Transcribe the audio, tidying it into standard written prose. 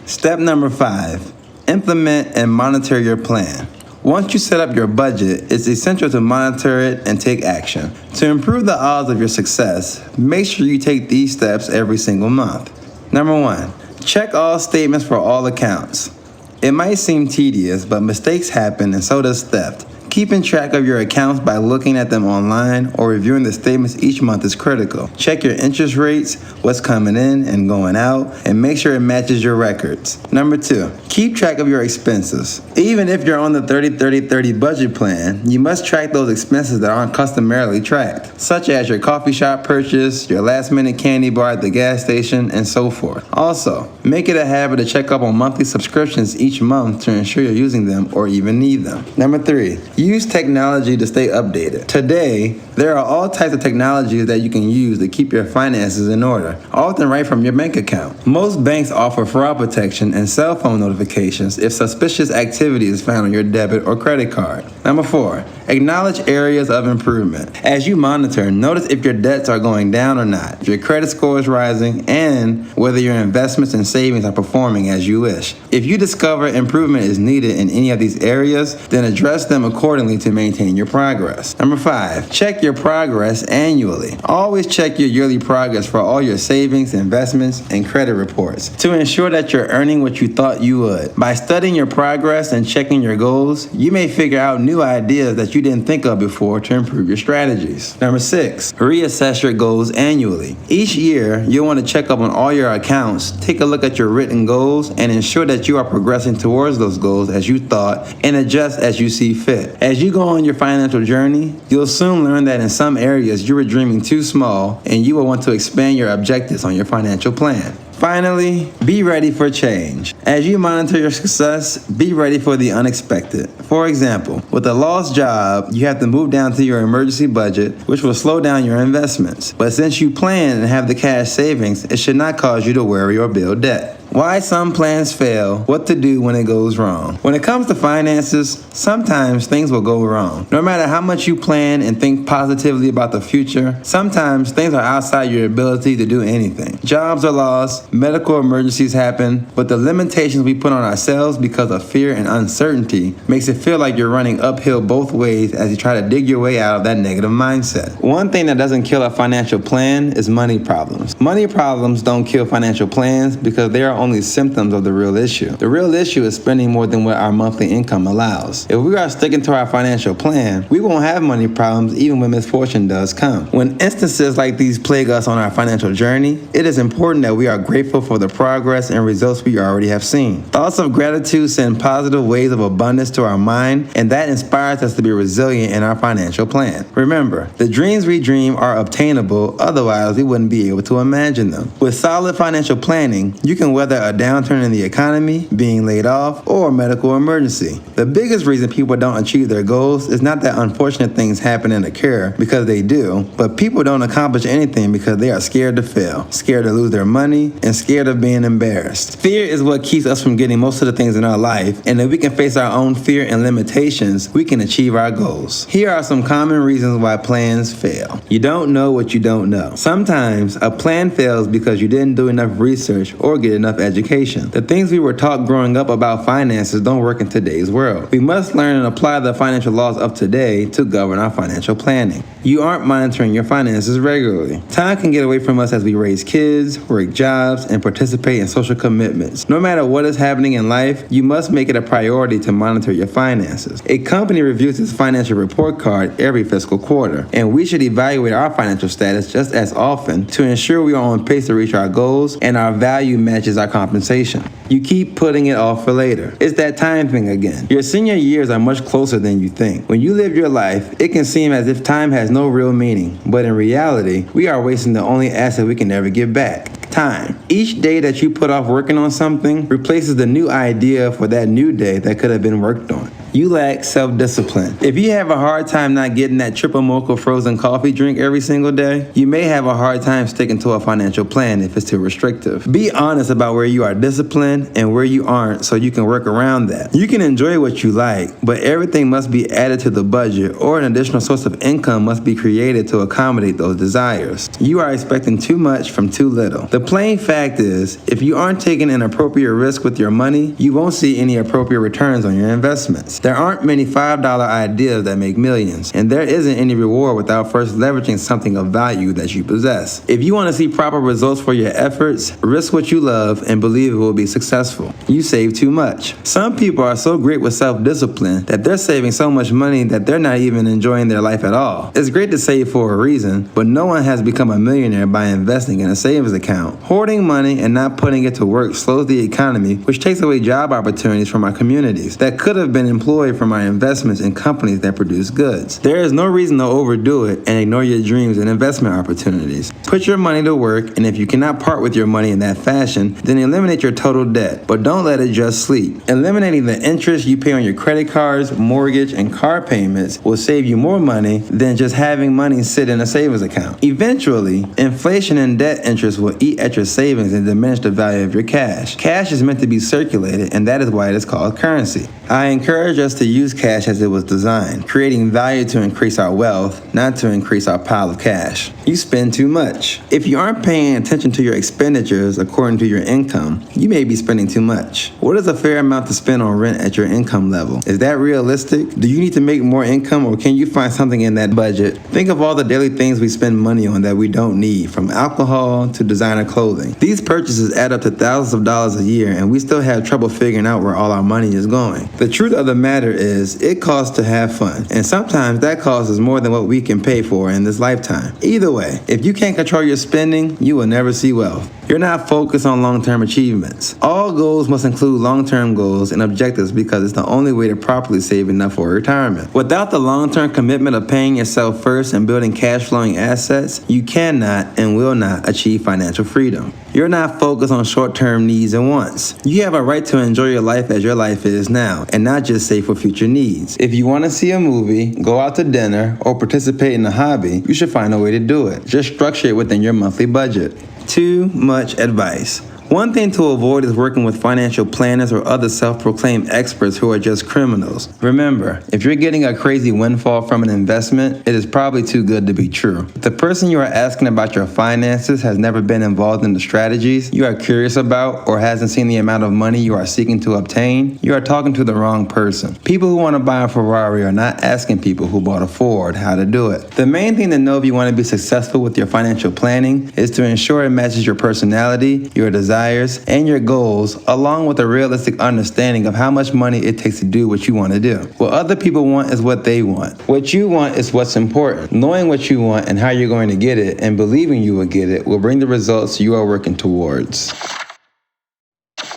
Step number 5, implement and monitor your plan. Once you set up your budget, it's essential to monitor it and take action. To improve the odds of your success, make sure you take these steps every single month. Number 1, check all statements for all accounts. It might seem tedious, but mistakes happen and so does theft. Keeping track of your accounts by looking at them online or reviewing the statements each month is critical. Check your interest rates, what's coming in and going out, and make sure it matches your records. Number 2, keep track of your expenses. Even if you're on the 30-30-30 budget plan, you must track those expenses that aren't customarily tracked, such as your coffee shop purchase, your last-minute candy bar at the gas station, and so forth. Also, make it a habit to check up on monthly subscriptions each month to ensure you're using them or even need them. Number 3, use technology to stay updated. Today, there are all types of technologies that you can use to keep your finances in order, often right from your bank account. Most banks offer fraud protection and cell phone notifications if suspicious activity is found on your debit or credit card. Number 4, acknowledge areas of improvement. As you monitor, notice if your debts are going down or not, if your credit score is rising, and whether your investments and savings are performing as you wish. If you discover improvement is needed in any of these areas, then address them accordingly to maintain your progress. Number 5, check your progress annually. Always check your yearly progress for all your savings, investments, and credit reports to ensure that you're earning what you thought you would. By studying your progress and checking your goals, you may figure out new ideas that you didn't think of before to improve your strategies. Number 6, reassess your goals annually. Each year, you'll want to check up on all your accounts, take a look at your written goals, and ensure that you are progressing towards those goals as you thought and adjust as you see fit. As you go on your financial journey, you'll soon learn that in some areas you were dreaming too small and you will want to expand your objectives on your financial plan. Finally, be ready for change. As you monitor your success, be ready for the unexpected. For example, with a lost job, you have to move down to your emergency budget, which will slow down your investments. But since you plan and have the cash savings, it should not cause you to worry or build debt. Why some plans fail, what to do when it goes wrong. When it comes to finances, sometimes things will go wrong. No matter how much you plan and think positively about the future, sometimes things are outside your ability to do anything. Jobs are lost, medical emergencies happen, but the limitations we put on ourselves because of fear and uncertainty makes it feel like you're running uphill both ways as you try to dig your way out of that negative mindset. One thing that doesn't kill a financial plan is money problems. Money problems don't kill financial plans because they are only symptoms of the real issue. The real issue is spending more than what our monthly income allows. If we are sticking to our financial plan, we won't have money problems even when misfortune does come. When instances like these plague us on our financial journey, it is important that we are grateful for the progress and results we already have seen. Thoughts of gratitude send positive waves of abundance to our mind, and that inspires us to be resilient in our financial plan. Remember, the dreams we dream are obtainable, otherwise we wouldn't be able to imagine them. With solid financial planning, you can weather a downturn in the economy, being laid off, or a medical emergency. The biggest reason people don't achieve their goals is not that unfortunate things happen and occur, because they do, but people don't accomplish anything because they are scared to fail, scared to lose their money, and scared of being embarrassed. Fear is what keeps us from getting most of the things in our life, and if we can face our own fear and limitations, we can achieve our goals. Here are some common reasons why plans fail. You don't know what you don't know. Sometimes a plan fails because you didn't do enough research or get enough education. The things we were taught growing up about finances don't work in today's world. We must learn and apply the financial laws of today to govern our financial planning. You aren't monitoring your finances regularly. Time can get away from us as we raise kids, work jobs, and participate in social commitments. No matter what is happening in life, you must make it a priority to monitor your finances. A company reviews its financial report card every fiscal quarter, and we should evaluate our financial status just as often to ensure we are on pace to reach our goals and our value matches our compensation. You keep putting it off for later. It's that time thing again. Your senior years are much closer than you think. When you live your life, it can seem as if time has no real meaning, but in reality, we are wasting the only asset we can never get back. Time. Each day that you put off working on something replaces the new idea for that new day that could have been worked on. You lack self-discipline. If you have a hard time not getting that triple mocha frozen coffee drink every single day, you may have a hard time sticking to a financial plan if it's too restrictive. Be honest about where you are disciplined and where you aren't so you can work around that. You can enjoy what you like, but everything must be added to the budget or an additional source of income must be created to accommodate those desires. You are expecting too much from too little. The plain fact is, if you aren't taking an appropriate risk with your money, you won't see any appropriate returns on your investments. There aren't many $5 ideas that make millions, and there isn't any reward without first leveraging something of value that you possess. If you want to see proper results for your efforts, risk what you love and believe it will be successful. You save too much. Some people are so great with self-discipline that they're saving so much money that they're not even enjoying their life at all. It's great to save for a reason, but no one has become a millionaire by investing in a savings account. Hoarding money and not putting it to work slows the economy, which takes away job opportunities from our communities that could have been employed from our investments in companies that produce goods. There is no reason to overdo it and ignore your dreams and investment opportunities. Put your money to work, and if you cannot part with your money in that fashion, then eliminate your total debt, but don't let it just sleep. Eliminating the interest you pay on your credit cards, mortgage, and car payments will save you more money than just having money sit in a savings account. Eventually, inflation and debt interest will eat at your savings and diminish the value of your cash. Cash is meant to be circulated, and that is why it is called currency. I encourage us to use cash as it was designed, creating value to increase our wealth, not to increase our pile of cash. You spend too much. If you aren't paying attention to your expenditures according to your income, you may be spending too much. What is a fair amount to spend on rent at your income level? Is that realistic? Do you need to make more income, or can you find something in that budget? Think of all the daily things we spend money on that we don't need, from alcohol to designer clothing. These purchases add up to thousands of dollars a year, and we still have trouble figuring out where all our money is going. The truth of the matter is, it costs to have fun, and sometimes that cost is more than what we can pay for in this lifetime. Either way, if you can't control your spending, you will never see wealth. You're not focused on long-term achievements. All goals must include long-term goals and objectives because it's the only way to properly save enough for retirement. Without the long-term commitment of paying yourself first and building cash-flowing assets, you cannot and will not achieve financial freedom. You're not focused on short-term needs and wants. You have a right to enjoy your life as your life is now and not just save for future needs. If you want to see a movie, go out to dinner, or participate in a hobby, you should find a way to do it. Just structure it within your monthly budget. Too much advice. One thing to avoid is working with financial planners or other self-proclaimed experts who are just criminals. Remember, if you're getting a crazy windfall from an investment, it is probably too good to be true. If the person you are asking about your finances has never been involved in the strategies you are curious about or hasn't seen the amount of money you are seeking to obtain, you are talking to the wrong person. People who want to buy a Ferrari are not asking people who bought a Ford how to do it. The main thing to know if you want to be successful with your financial planning is to ensure it matches your personality, your desires, and your goals, along with a realistic understanding of how much money it takes to do what you want to do. What other people want is what they want. What you want is what's important. Knowing what you want and how you're going to get it and believing you will get it will bring the results you are working towards.